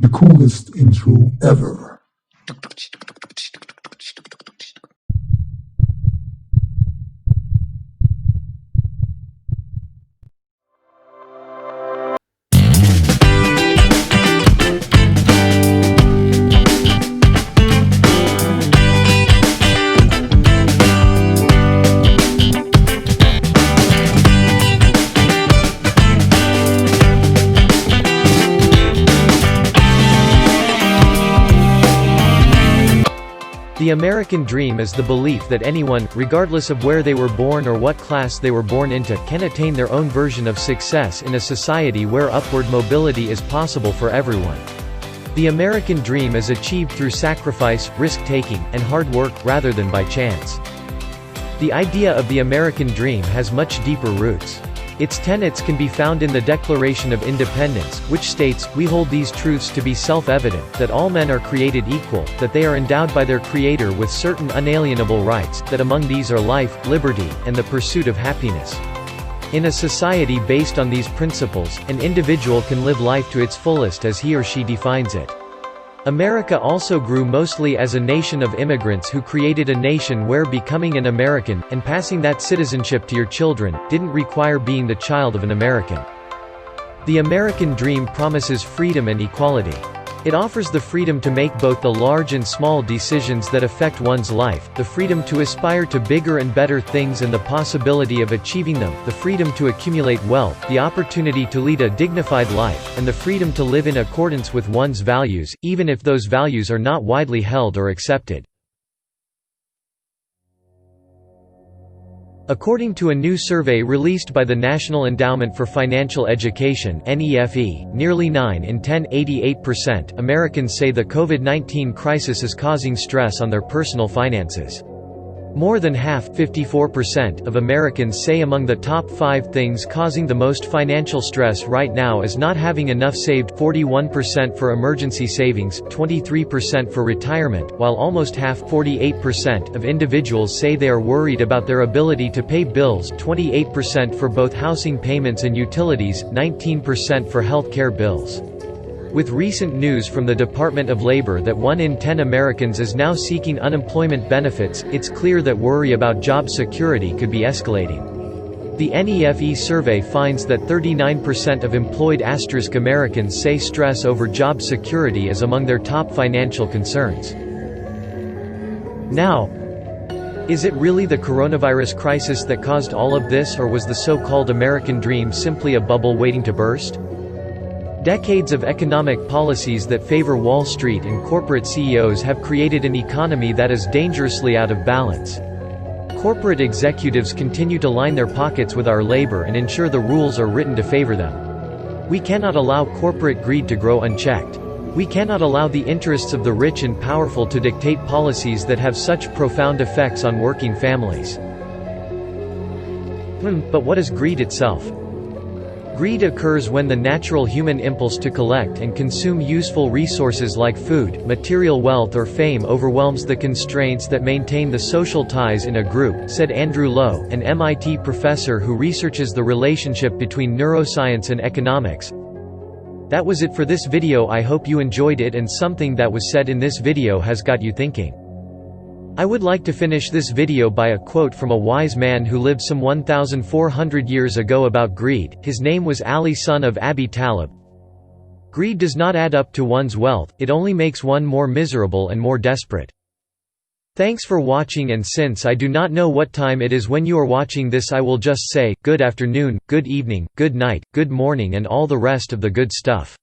The coolest intro ever. The American dream is the belief that anyone, regardless of where they were born or what class they were born into, can attain their own version of success in a society where upward mobility is possible for everyone. The American dream is achieved through sacrifice, risk-taking, and hard work, rather than by chance. The idea of the American dream has much deeper roots. Its tenets can be found in the Declaration of Independence, which states, "We hold these truths to be self-evident, that all men are created equal, that they are endowed by their Creator with certain unalienable rights, that among these are life, liberty, and the pursuit of happiness." In a society based on these principles, an individual can live life to its fullest as he or she defines it. America also grew mostly as a nation of immigrants who created a nation where becoming an American, and passing that citizenship to your children, didn't require being the child of an American. The American dream promises freedom and equality. It offers the freedom to make both the large and small decisions that affect one's life, the freedom to aspire to bigger and better things and the possibility of achieving them, the freedom to accumulate wealth, the opportunity to lead a dignified life, and the freedom to live in accordance with one's values, even if those values are not widely held or accepted. According to a new survey released by the National Endowment for Financial Education (NEFE), nearly 9 in 10, 88%, Americans say the COVID-19 crisis is causing stress on their personal finances. More than half, 54%, of Americans say among the top 5 things causing the most financial stress right now is not having enough saved, 41% for emergency savings, 23% for retirement, while almost half, 48%, of individuals say they are worried about their ability to pay bills, 28% for both housing payments and utilities, 19% for health care bills. With recent news from the Department of Labor that 1 in 10 Americans is now seeking unemployment benefits, it's clear that worry about job security could be escalating. The NEFE survey finds that 39% of employed Americans say stress over job security is among their top financial concerns. Now, is it really the coronavirus crisis that caused all of this, or was the so-called American dream simply a bubble waiting to burst? Decades of economic policies that favor Wall Street and corporate CEOs have created an economy that is dangerously out of balance. Corporate executives continue to line their pockets with our labor and ensure the rules are written to favor them. We cannot allow corporate greed to grow unchecked. We cannot allow the interests of the rich and powerful to dictate policies that have such profound effects on working families. But what is greed itself? Greed occurs when the natural human impulse to collect and consume useful resources like food, material wealth or fame overwhelms the constraints that maintain the social ties in a group, said Andrew Lo, an MIT professor who researches the relationship between neuroscience and economics. That was it for this video. I hope you enjoyed it and something that was said in this video has got you thinking. I would like to finish this video by a quote from a wise man who lived some 1,400 years ago about greed. His name was Ali, son of Abi Talib. Greed does not add up to one's wealth, it only makes one more miserable and more desperate. Thanks for watching, and since I do not know what time it is when you are watching this, I will just say, good afternoon, good evening, good night, good morning and all the rest of the good stuff.